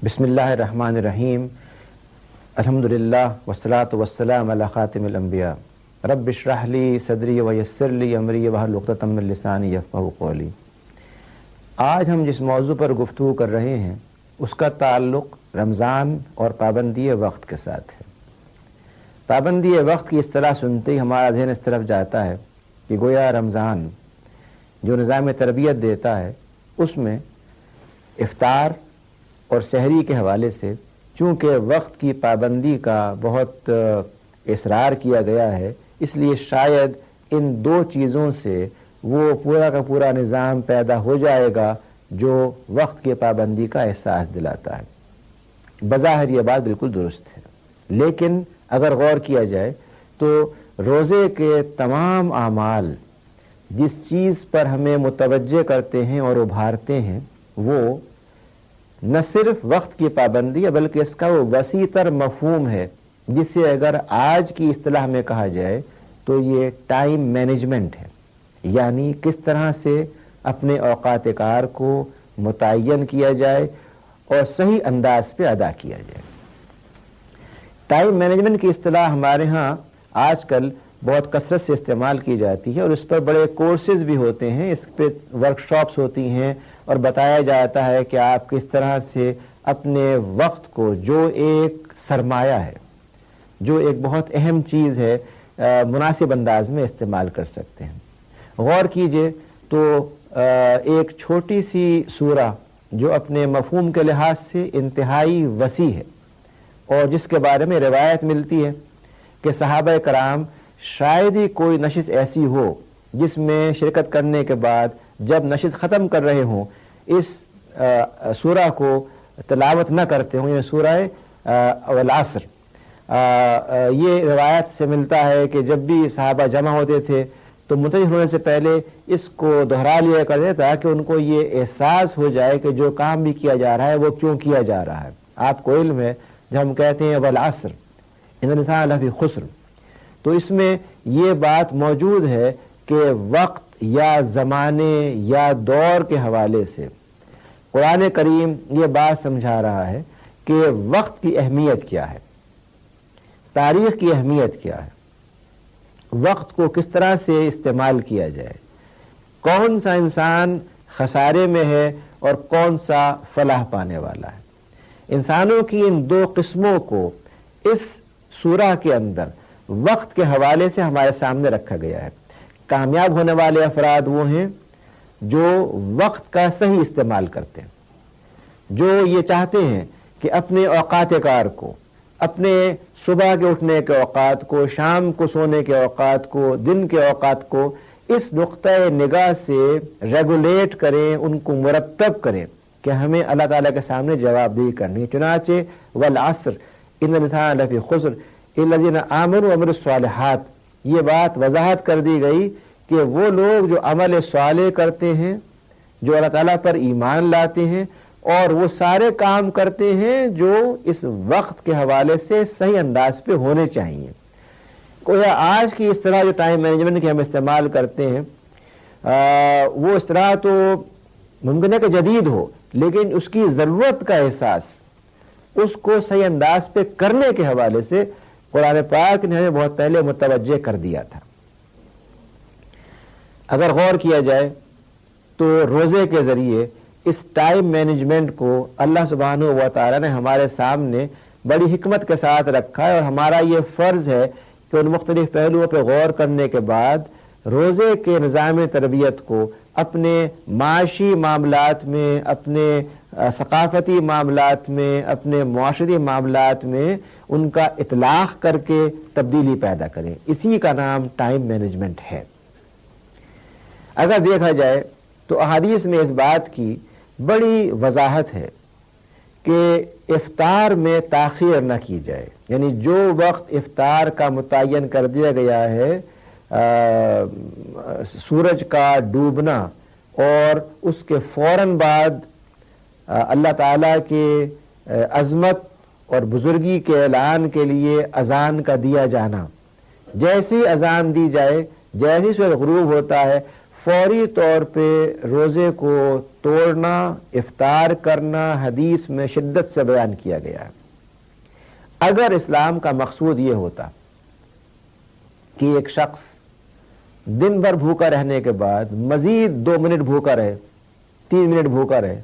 بسم اللہ الرحمن الرحیم الحمدللہ والصلاة والسلام علی خاتم الانبیاء رب اشرح لی صدری ویسر لی امری واحلل عقدۃ من لسانی یفقہوا قولی۔ آج ہم جس موضوع پر گفتگو کر رہے ہیں اس کا تعلق رمضان اور پابندی وقت کے ساتھ ہے۔ پابندی وقت کی اصطلاح سنتے ہی ہمارا ذہن اس طرف جاتا ہے کہ گویا رمضان جو نظام تربیت دیتا ہے اس میں افطار اور سحری کے حوالے سے چونکہ وقت کی پابندی کا بہت اصرار کیا گیا ہے، اس لیے شاید ان دو چیزوں سے وہ پورا کا پورا نظام پیدا ہو جائے گا جو وقت کی پابندی کا احساس دلاتا ہے۔ بظاہر یہ بات بالکل درست ہے، لیکن اگر غور کیا جائے تو روزے کے تمام اعمال جس چیز پر ہمیں متوجہ کرتے ہیں اور ابھارتے ہیں وہ نہ صرف وقت کی پابندی ہے بلکہ اس کا وہ وسیع تر مفہوم ہے جسے اگر آج کی اصطلاح میں کہا جائے تو یہ ٹائم مینجمنٹ ہے، یعنی کس طرح سے اپنے اوقات کار کو متعین کیا جائے اور صحیح انداز پہ ادا کیا جائے۔ ٹائم مینجمنٹ کی اصطلاح ہمارے ہاں آج کل بہت کثرت سے استعمال کی جاتی ہے اور اس پر بڑے کورسز بھی ہوتے ہیں، اس پہ ورکشاپس ہوتی ہیں اور بتایا جاتا ہے کہ آپ کس طرح سے اپنے وقت کو جو ایک سرمایہ ہے، جو ایک بہت اہم چیز ہے، مناسب انداز میں استعمال کر سکتے ہیں۔ غور کیجئے تو ایک چھوٹی سی سورہ جو اپنے مفہوم کے لحاظ سے انتہائی وسیع ہے اور جس کے بارے میں روایت ملتی ہے کہ صحابہ کرام شاید ہی کوئی نشست ایسی ہو جس میں شرکت کرنے کے بعد جب نشست ختم کر رہے ہوں اس سورہ کو تلاوت نہ کرتے ہوں، یہ سورہ والعصر۔ یہ روایت سے ملتا ہے کہ جب بھی صحابہ جمع ہوتے تھے تو منتشر ہونے سے پہلے اس کو دہرا لیا کرتے تاکہ ان کو یہ احساس ہو جائے کہ جو کام بھی کیا جا رہا ہے وہ کیوں کیا جا رہا ہے۔ آپ کو علم ہے جب ہم کہتے ہیں والعصر ان الانسان لفی خسر، تو اس میں یہ بات موجود ہے کہ وقت یا زمانے یا دور کے حوالے سے قرآن کریم یہ بات سمجھا رہا ہے کہ وقت کی اہمیت کیا ہے، تاریخ کی اہمیت کیا ہے، وقت کو کس طرح سے استعمال کیا جائے، کون سا انسان خسارے میں ہے اور کون سا فلاح پانے والا ہے۔ انسانوں کی ان دو قسموں کو اس سورہ کے اندر وقت کے حوالے سے ہمارے سامنے رکھا گیا ہے۔ کامیاب ہونے والے افراد وہ ہیں جو وقت کا صحیح استعمال کرتے ہیں، جو یہ چاہتے ہیں کہ اپنے اوقات کار کو، اپنے صبح کے اٹھنے کے اوقات کو، شام کو سونے کے اوقات کو، دن کے اوقات کو اس نقطۂ نگاہ سے ریگولیٹ کریں، ان کو مرتب کریں کہ ہمیں اللہ تعالیٰ کے سامنے جواب دہی کرنی ہے۔ چنانچہ والعصر ان الانسان لفی خسر الذین آمنوا وعملوا الصالحات، یہ بات وضاحت کر دی گئی کہ وہ لوگ جو عمل صالح کرتے ہیں، جو اللہ تعالیٰ پر ایمان لاتے ہیں اور وہ سارے کام کرتے ہیں جو اس وقت کے حوالے سے صحیح انداز پہ ہونے چاہیے۔ کوئی آج کی اس طرح جو ٹائم مینجمنٹ کی ہم استعمال کرتے ہیں وہ اس طرح تو ممکن ہے کہ جدید ہو، لیکن اس کی ضرورت کا احساس اس کو صحیح انداز پہ کرنے کے حوالے سے قرآن پاک نے ہمیں بہت پہلے متوجہ کر دیا تھا۔ اگر غور کیا جائے تو روزے کے ذریعے اس ٹائم مینجمنٹ کو اللہ سبحانہ و تعالیٰ نے ہمارے سامنے بڑی حکمت کے ساتھ رکھا ہے اور ہمارا یہ فرض ہے کہ ان مختلف پہلوؤں پہ غور کرنے کے بعد روزے کے نظام تربیت کو اپنے معاشی معاملات میں، اپنے ثقافتی معاملات میں، اپنے معاشرتی معاملات میں ان کا اطلاق کر کے تبدیلی پیدا کریں۔ اسی کا نام ٹائم مینجمنٹ ہے۔ اگر دیکھا جائے تو احادیث میں اس بات کی بڑی وضاحت ہے کہ افطار میں تاخیر نہ کی جائے، یعنی جو وقت افطار کا متعین کر دیا گیا ہے، سورج کا ڈوبنا اور اس کے فوراً بعد اللہ تعالیٰ کے عظمت اور بزرگی کے اعلان کے لیے اذان کا دیا جانا، جیسی اذان دی جائے، جیسی سورج غروب ہوتا ہے فوری طور پہ روزے کو توڑنا، افطار کرنا حدیث میں شدت سے بیان کیا گیا ہے۔ اگر اسلام کا مقصود یہ ہوتا کہ ایک شخص دن بھر بھوکا رہنے کے بعد مزید 2 منٹ بھوکا رہے، 3 منٹ بھوکا رہے،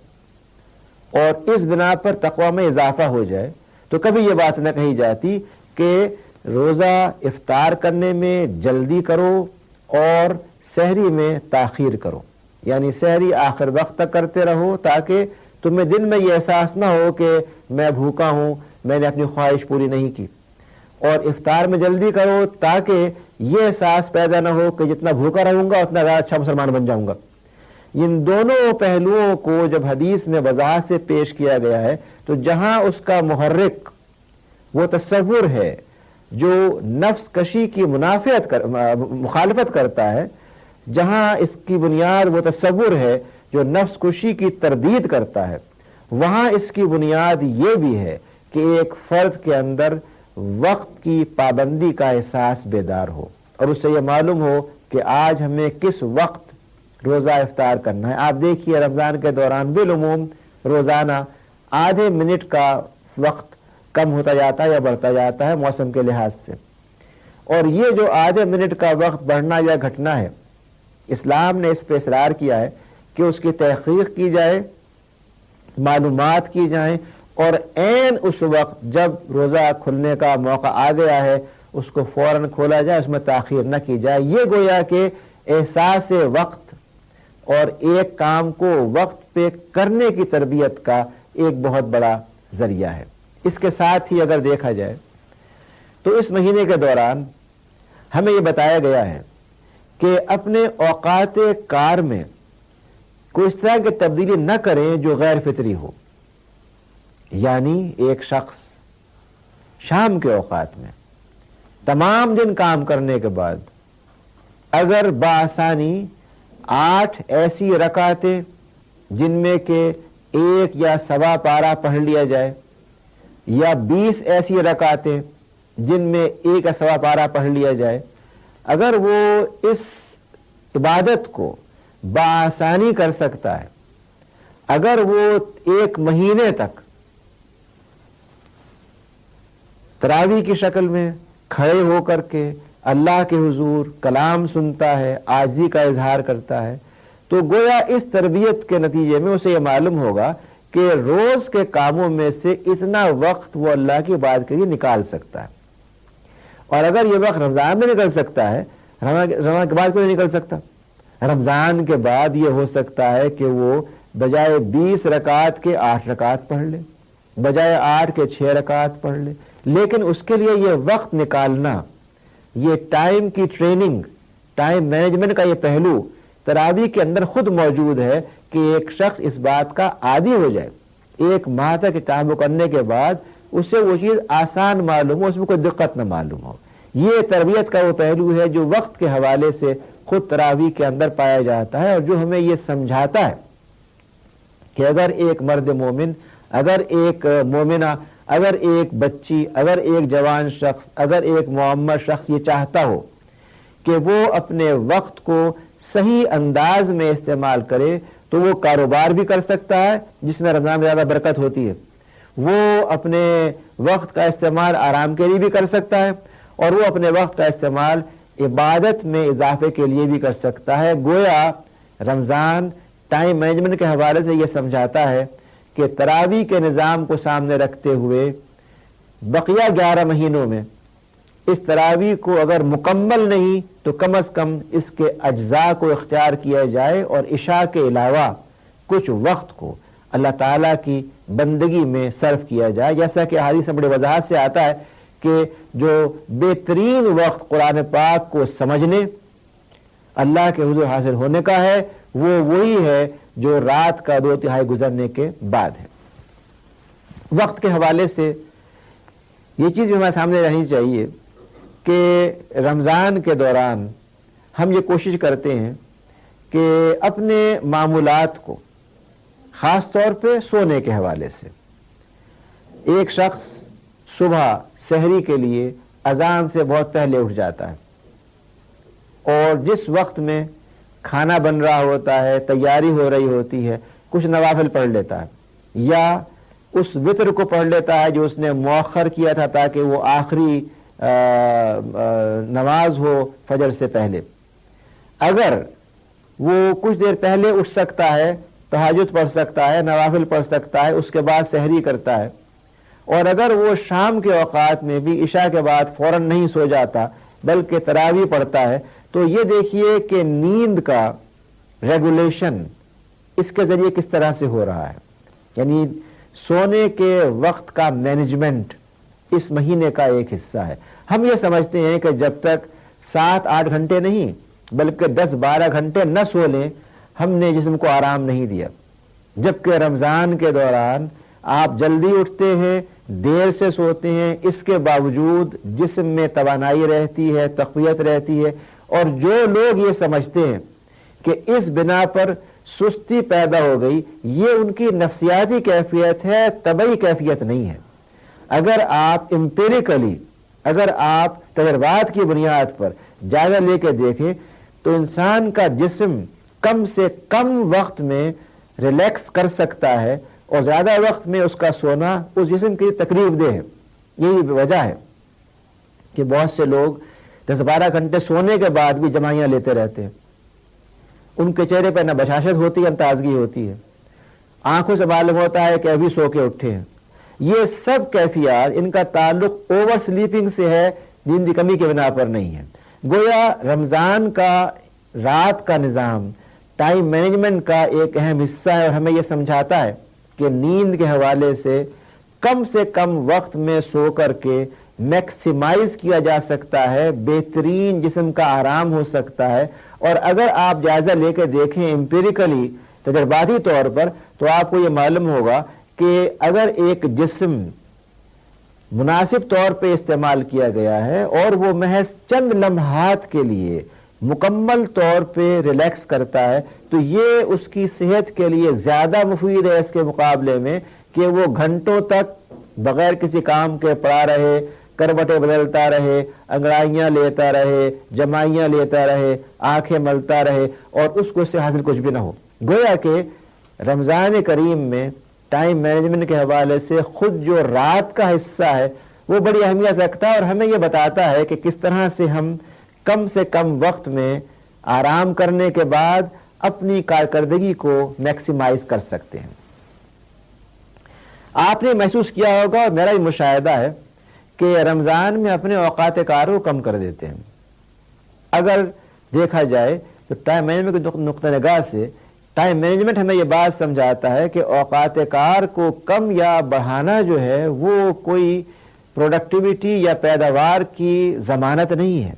اور اس بنا پر تقویٰ میں اضافہ ہو جائے، تو کبھی یہ بات نہ کہی جاتی کہ روزہ افطار کرنے میں جلدی کرو اور سحری میں تاخیر کرو، یعنی سحری آخر وقت تک کرتے رہو تاکہ تمہیں دن میں یہ احساس نہ ہو کہ میں بھوکا ہوں، میں نے اپنی خواہش پوری نہیں کی، اور افطار میں جلدی کرو تاکہ یہ احساس پیدا نہ ہو کہ جتنا بھوکا رہوں گا اتنا زیادہ اچھا مسلمان بن جاؤں گا۔ ان دونوں پہلوؤں کو جب حدیث میں وضاحت سے پیش کیا گیا ہے تو جہاں اس کا محرک وہ تصور ہے جو نفس کشی کی مخالفت کرتا ہے، جہاں اس کی بنیاد وہ تصور ہے جو نفس کشی کی تردید کرتا ہے، وہاں اس کی بنیاد یہ بھی ہے کہ ایک فرد کے اندر وقت کی پابندی کا احساس بیدار ہو اور اسے یہ معلوم ہو کہ آج ہمیں کس وقت روزہ افطار کرنا ہے۔ آپ دیکھیے رمضان کے دوران بالعموم روزانہ آدھے منٹ کا وقت کم ہوتا جاتا ہے یا بڑھتا جاتا ہے موسم کے لحاظ سے، اور یہ جو آدھے منٹ کا وقت بڑھنا یا گھٹنا ہے، اسلام نے اس پہ اصرار کیا ہے کہ اس کی تحقیق کی جائے، معلومات کی جائیں، اور عین اس وقت جب روزہ کھلنے کا موقع آ گیا ہے اس کو فوراً کھولا جائے، اس میں تاخیر نہ کی جائے۔ یہ گویا کہ احساس وقت اور ایک کام کو وقت پہ کرنے کی تربیت کا ایک بہت بڑا ذریعہ ہے۔ اس کے ساتھ ہی اگر دیکھا جائے تو اس مہینے کے دوران ہمیں یہ بتایا گیا ہے کہ اپنے اوقات کار میں کوئی اس طرح کی تبدیلی نہ کریں جو غیر فطری ہو، یعنی ایک شخص شام کے اوقات میں تمام دن کام کرنے کے بعد اگر بآسانی 8 ایسی رکعتیں جن میں کہ 1 یا سوا پارہ پڑھ لیا جائے، یا 20 ایسی رکعتیں جن میں 1 یا سوا پارہ پڑھ لیا جائے، اگر وہ اس عبادت کو بآسانی کر سکتا ہے، اگر وہ 1 مہینے تک تراویح کی شکل میں کھڑے ہو کر کے اللہ کے حضور کلام سنتا ہے، عاجزی کا اظہار کرتا ہے، تو گویا اس تربیت کے نتیجے میں اسے یہ معلوم ہوگا کہ روز کے کاموں میں سے اتنا وقت وہ اللہ کی بات کے لیے نکال سکتا ہے، اور اگر یہ وقت رمضان میں نکل سکتا ہے، رمضان کے بعد کیوں نہیں نکل سکتا؟ رمضان کے بعد یہ ہو سکتا ہے کہ وہ بجائے 20 رکعت کے 8 رکعت پڑھ لے، بجائے 8 کے 6 رکعت پڑھ لے، لیکن اس کے لیے یہ وقت نکالنا، یہ ٹائم کی ٹریننگ، ٹائم مینجمنٹ کا یہ پہلو تراویح کے اندر خود موجود ہے کہ ایک شخص اس بات کا عادی ہو جائے، 1 ماہ تک کام کرنے کے بعد اسے وہ چیز آسان معلوم ہو، اس میں کوئی دقت نہ معلوم ہو۔ یہ تربیت کا وہ پہلو ہے جو وقت کے حوالے سے خود تراویح کے اندر پایا جاتا ہے، اور جو ہمیں یہ سمجھاتا ہے کہ اگر ایک مرد مومن، اگر ایک مومنہ، اگر ایک بچی، اگر ایک جوان شخص، اگر ایک معمر شخص یہ چاہتا ہو کہ وہ اپنے وقت کو صحیح انداز میں استعمال کرے تو وہ کاروبار بھی کر سکتا ہے جس میں رمضان میں زیادہ برکت ہوتی ہے، وہ اپنے وقت کا استعمال آرام کے لیے بھی کر سکتا ہے، اور وہ اپنے وقت کا استعمال عبادت میں اضافے کے لیے بھی کر سکتا ہے۔ گویا رمضان ٹائم مینجمنٹ کے حوالے سے یہ سمجھاتا ہے کہ تراویح کے نظام کو سامنے رکھتے ہوئے بقیہ 11 مہینوں میں اس تراویح کو اگر مکمل نہیں تو کم از کم اس کے اجزاء کو اختیار کیا جائے، اور عشاء کے علاوہ کچھ وقت کو اللہ تعالیٰ کی بندگی میں صرف کیا جائے، جیسا کہ حدیث میں بڑی وضاحت سے آتا ہے کہ جو بہترین وقت قرآن پاک کو سمجھنے، اللہ کے حضور حاصل ہونے کا ہے، وہ وہی ہے جو رات کا 2/3 گزرنے کے بعد ہے۔ وقت کے حوالے سے یہ چیز بھی ہمارے سامنے رہنی چاہیے کہ رمضان کے دوران ہم یہ کوشش کرتے ہیں کہ اپنے معمولات کو، خاص طور پہ سونے کے حوالے سے، ایک شخص صبح سحری کے لیے اذان سے بہت پہلے اٹھ جاتا ہے، اور جس وقت میں کھانا بن رہا ہوتا ہے، تیاری ہو رہی ہوتی ہے، کچھ نوافل پڑھ لیتا ہے، یا اس وتر کو پڑھ لیتا ہے جو اس نے مؤخر کیا تھا تاکہ وہ آخری نماز ہو فجر سے پہلے۔ اگر وہ کچھ دیر پہلے اٹھ سکتا ہے، تہجد پڑھ سکتا ہے، نوافل پڑھ سکتا ہے، اس کے بعد سحری کرتا ہے، اور اگر وہ شام کے اوقات میں بھی عشاء کے بعد فوراً نہیں سو جاتا بلکہ تراویح پڑھتا ہے، تو یہ دیکھیے کہ نیند کا ریگولیشن اس کے ذریعے کس طرح سے ہو رہا ہے، یعنی سونے کے وقت کا مینجمنٹ اس مہینے کا ایک حصہ ہے۔ ہم یہ سمجھتے ہیں کہ جب تک 7-8 گھنٹے نہیں بلکہ 10-12 گھنٹے نہ سو لیں ہم نے جسم کو آرام نہیں دیا، جبکہ رمضان کے دوران آپ جلدی اٹھتے ہیں، دیر سے سوتے ہیں، اس کے باوجود جسم میں توانائی رہتی ہے، تقویت رہتی ہے، اور جو لوگ یہ سمجھتے ہیں کہ اس بنا پر سستی پیدا ہو گئی، یہ ان کی نفسیاتی کیفیت ہے، طبعی کیفیت نہیں ہے۔ اگر آپ امپیریکلی، اگر آپ تجربات کی بنیاد پر جائزہ لے کے دیکھیں تو انسان کا جسم کم سے کم وقت میں ریلیکس کر سکتا ہے، اور زیادہ وقت میں اس کا سونا اس جسم کی تکلیف دہ ہے۔ یہی وجہ ہے کہ بہت سے لوگ 10-12 گھنٹے سونے کے بعد بھی جمائیاں لیتے رہتے ہیں، ان کے چہرے پہ نہ بشاشت ہوتی ہے نہ تازگی ہوتی ہے، آنکھوں سے معلوم ہوتا ہے کہ ابھی سو کے اٹھے ہیں۔ یہ سب کیفیات ان کا تعلق اوور سلیپنگ سے ہے، نیند کی کمی کے بنا پر نہیں ہے۔ گویا رمضان کا رات کا نظام ٹائم مینجمنٹ کا ایک اہم حصہ ہے، اور ہمیں یہ سمجھاتا ہے کہ نیند کے حوالے سے کم وقت میں سو کر کے میکسیمائز کیا جا سکتا ہے، بہترین جسم کا آرام ہو سکتا ہے۔ اور اگر آپ جائزہ لے کے دیکھیں امپیریکلی، تجرباتی طور پر، تو آپ کو یہ معلوم ہوگا کہ اگر ایک جسم مناسب طور پہ استعمال کیا گیا ہے اور وہ محض چند لمحات کے لیے مکمل طور پہ ریلیکس کرتا ہے، تو یہ اس کی صحت کے لیے زیادہ مفید ہے اس کے مقابلے میں کہ وہ گھنٹوں تک بغیر کسی کام کے پڑا رہے، کروٹیں بدلتا رہے، انگڑائیاں لیتا رہے، جمائیاں لیتا رہے، آنکھیں ملتا رہے، اور اس کو اس سے حاصل کچھ بھی نہ ہو۔ گویا کہ رمضان کریم میں ٹائم مینجمنٹ کے حوالے سے خود جو رات کا حصہ ہے وہ بڑی اہمیت رکھتا ہے، اور ہمیں یہ بتاتا ہے کہ کس طرح سے ہم کم سے کم وقت میں آرام کرنے کے بعد اپنی کارکردگی کو میکسیمائز کر سکتے ہیں۔ آپ نے محسوس کیا ہوگا، اور میرا بھی مشاہدہ ہے، کہ رمضان میں اپنے اوقات کار کو کم کر دیتے ہیں۔ اگر دیکھا جائے تو ٹائم مینجمنٹ کے نقطہ نگاہ سے ٹائم مینجمنٹ ہمیں یہ بات سمجھاتا ہے کہ اوقات کار کو کم یا بڑھانا جو ہے وہ کوئی پروڈکٹیوٹی یا پیداوار کی ضمانت نہیں ہے،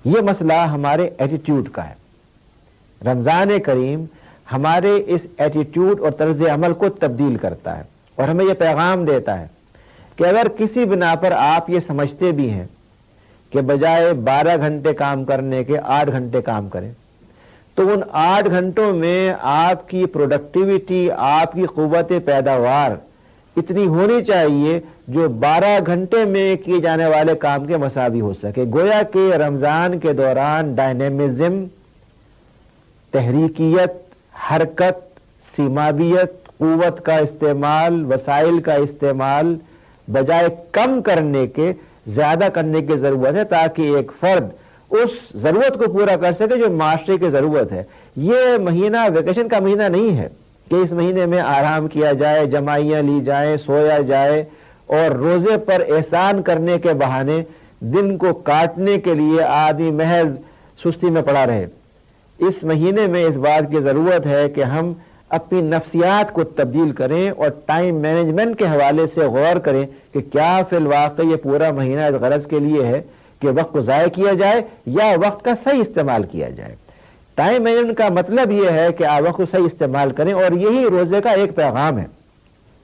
یہ مسئلہ ہمارے ایٹیٹیوڈ کا ہے۔ رمضان کریم ہمارے اس ایٹیٹیوڈ اور طرز عمل کو تبدیل کرتا ہے، اور ہمیں یہ پیغام دیتا ہے کہ اگر کسی بنا پر آپ یہ سمجھتے بھی ہیں کہ بجائے 12 گھنٹے کام کرنے کے 8 گھنٹے کام کریں، تو ان 8 گھنٹوں میں آپ کی پروڈکٹیوٹی، آپ کی قوت پیداوار اتنی ہونی چاہیے جو 12 گھنٹے میں کیے جانے والے کام کے مساوی ہو سکے۔ گویا کہ رمضان کے دوران ڈائنامزم، تحریکیت، حرکت، سیمابیت، قوت کا استعمال، وسائل کا استعمال بجائے کم کرنے کے زیادہ کرنے کی ضرورت ہے، تاکہ ایک فرد اس ضرورت کو پورا کر سکے جو معاشرے کی ضرورت ہے۔ یہ مہینہ ویکیشن کا مہینہ نہیں ہے کہ اس مہینے میں آرام کیا جائے، جمائیاں لی جائیں، سویا جائے، اور روزے پر احسان کرنے کے بہانے دن کو کاٹنے کے لیے آدمی محض سستی میں پڑا رہے۔ اس مہینے میں اس بات کی ضرورت ہے کہ ہم اپنی نفسیات کو تبدیل کریں اور ٹائم مینجمنٹ کے حوالے سے غور کریں کہ کیا فی الواقع یہ پورا مہینہ اس غرض کے لیے ہے کہ وقت کو ضائع کیا جائے یا وقت کا صحیح استعمال کیا جائے۔ ٹائم مینجمنٹ کا مطلب یہ ہے کہ آپ وقت کو صحیح استعمال کریں، اور یہی روزے کا ایک پیغام ہے۔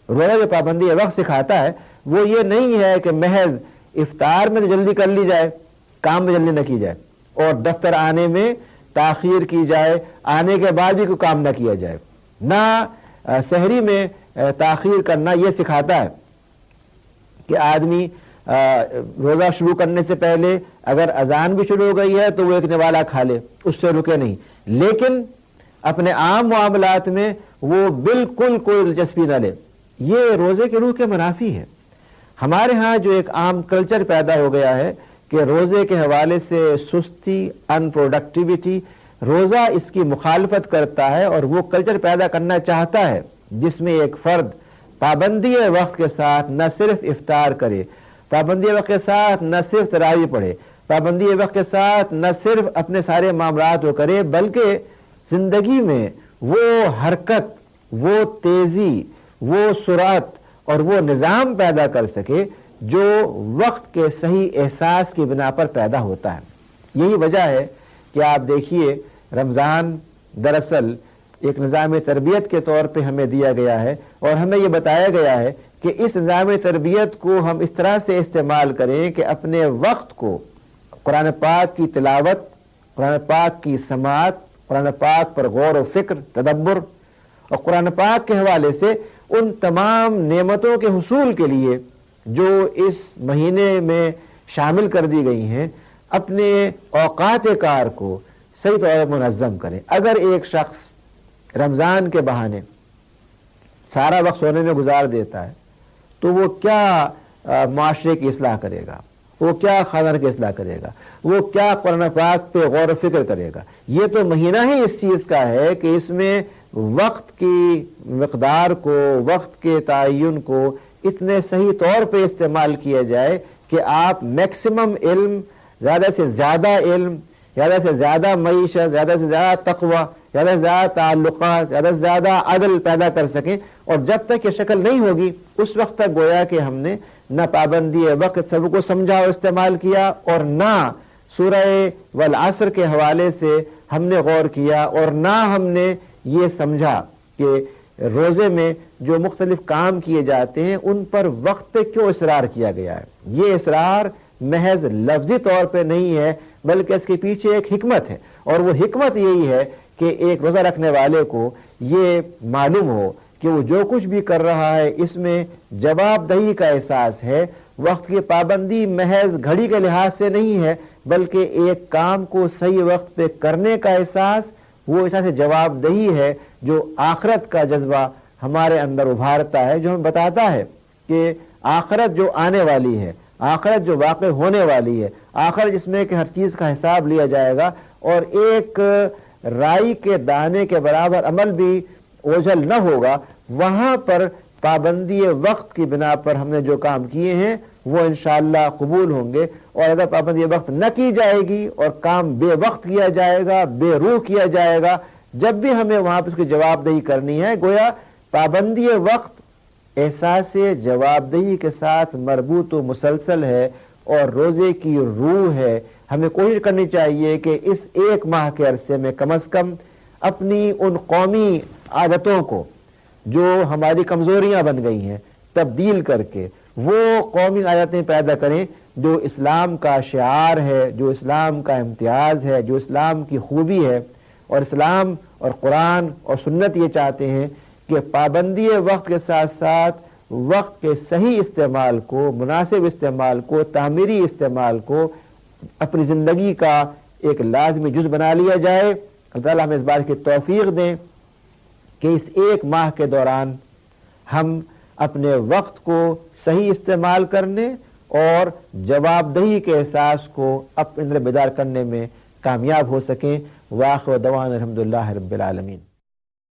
روزہ جو پابندی وقت سکھاتا ہے وہ یہ نہیں ہے کہ محض افطار میں تو جلدی کر لی جائے، کام میں جلدی نہ کی جائے، اور دفتر آنے میں تاخیر کی جائے، آنے کے بعد بھی کوئی کام نہ کیا جائے، نہ سحری میں تاخیر کرنا۔ یہ سکھاتا ہے کہ آدمی روزہ شروع کرنے سے پہلے اگر اذان بھی شروع ہو گئی ہے تو وہ ایک نوالا کھا لے، اس سے رکے نہیں، لیکن اپنے عام معاملات میں وہ بالکل کوئی دلچسپی نہ لے، یہ روزے کے روح کے منافی ہے۔ ہمارے ہاں جو ایک عام کلچر پیدا ہو گیا ہے کہ روزے کے حوالے سے سستی، ان پروڈکٹیوٹی، روزہ اس کی مخالفت کرتا ہے، اور وہ کلچر پیدا کرنا چاہتا ہے جس میں ایک فرد پابندی وقت کے ساتھ نہ صرف افطار کرے، پابندی وقت کے ساتھ نہ صرف تراویح پڑھے، پابندی وقت کے ساتھ نہ صرف اپنے سارے معاملات وہ کرے، بلکہ زندگی میں وہ حرکت، وہ تیزی، وہ سرعت اور وہ نظام پیدا کر سکے جو وقت کے صحیح احساس کی بنا پر پیدا ہوتا ہے۔ یہی وجہ ہے کہ آپ دیکھیے رمضان دراصل ایک نظام تربیت کے طور پہ ہمیں دیا گیا ہے، اور ہمیں یہ بتایا گیا ہے کہ اس نظام تربیت کو ہم اس طرح سے استعمال کریں کہ اپنے وقت کو قرآن پاک کی تلاوت، قرآن پاک کی سماعت، قرآن پاک پر غور و فکر، تدبر، اور قرآن پاک کے حوالے سے ان تمام نعمتوں کے حصول کے لیے جو اس مہینے میں شامل کر دی گئی ہیں، اپنے اوقات کار کو صحیح طور پر منظم کریں۔ اگر ایک شخص رمضان کے بہانے سارا وقت سونے میں گزار دیتا ہے تو وہ کیا معاشرے کی اصلاح کرے گا، وہ کیا خاندان کی اصلاح کرے گا، وہ کیا قرآن پاک پہ غور و فکر کرے گا؟ یہ تو مہینہ ہی اس چیز کا ہے کہ اس میں وقت کی مقدار کو، وقت کے تعین کو اتنے صحیح طور پہ استعمال کیا جائے کہ آپ میکسیمم علم، زیادہ سے زیادہ علم، زیادہ سے زیادہ معیشت، زیادہ سے زیادہ تقوی، زیادہ سے زیادہ تعلقات، زیادہ سے زیادہ عدل پیدا کر سکیں۔ اور جب تک یہ شکل نہیں ہوگی اس وقت تک گویا کہ ہم نے نہ پابندی وقت سب کو سمجھا اور استعمال کیا، اور نہ سورہ والعصر کے حوالے سے ہم نے غور کیا، اور نہ ہم نے یہ سمجھا کہ روزے میں جو مختلف کام کیے جاتے ہیں ان پر وقت پہ کیوں اصرار کیا گیا ہے۔ یہ اصرار محض لفظی طور پہ نہیں ہے، بلکہ اس کے پیچھے ایک حکمت ہے، اور وہ حکمت یہی ہے کہ ایک روزہ رکھنے والے کو یہ معلوم ہو کہ وہ جو کچھ بھی کر رہا ہے اس میں جواب دہی کا احساس ہے۔ وقت کی پابندی محض گھڑی کے لحاظ سے نہیں ہے، بلکہ ایک کام کو صحیح وقت پہ کرنے کا احساس، وہ احساس جواب دہی ہے جو آخرت کا جذبہ ہمارے اندر ابھارتا ہے، جو ہمیں بتاتا ہے کہ آخرت جو آنے والی ہے، آخرت جو واقع ہونے والی ہے، آخرت جس میں کہ ہر چیز کا حساب لیا جائے گا، اور ایک رائی کے دانے کے برابر عمل بھی اوجھل نہ ہوگا، وہاں پر پابندی وقت کی بنا پر ہم نے جو کام کیے ہیں وہ انشاءاللہ قبول ہوں گے۔ اور اگر پابندی وقت نہ کی جائے گی اور کام بے وقت کیا جائے گا، بے روح کیا جائے گا، جب بھی ہمیں وہاں پہ اس کی جواب دہی کرنی ہے، گویا پابندی وقت احساس جواب دہی کے ساتھ مربوط و مسلسل ہے اور روزے کی روح ہے۔ ہمیں کوشش کرنی چاہیے کہ اس ایک ماہ کے عرصے میں کم از کم اپنی ان قومی عادتوں کو جو ہماری کمزوریاں بن گئی ہیں تبدیل کر کے وہ قومی عادتیں پیدا کریں جو اسلام کا شعار ہے، جو اسلام کا امتیاز ہے، جو اسلام کی خوبی ہے۔ اور اسلام اور قرآن اور سنت یہ چاہتے ہیں کہ پابندی وقت کے ساتھ ساتھ وقت کے صحیح استعمال کو، مناسب استعمال کو، تعمیری استعمال کو اپنی زندگی کا ایک لازمی جز بنا لیا جائے۔ اللہ تعالیٰ ہمیں اس بات کی توفیق دیں کہ اس ایک ماہ کے دوران ہم اپنے وقت کو صحیح استعمال کرنے اور جواب دہی کے احساس کو اپنے اندر بیدار کرنے میں کامیاب ہو سکیں۔ وآخر دعوانا الحمدللہ رب العالمین۔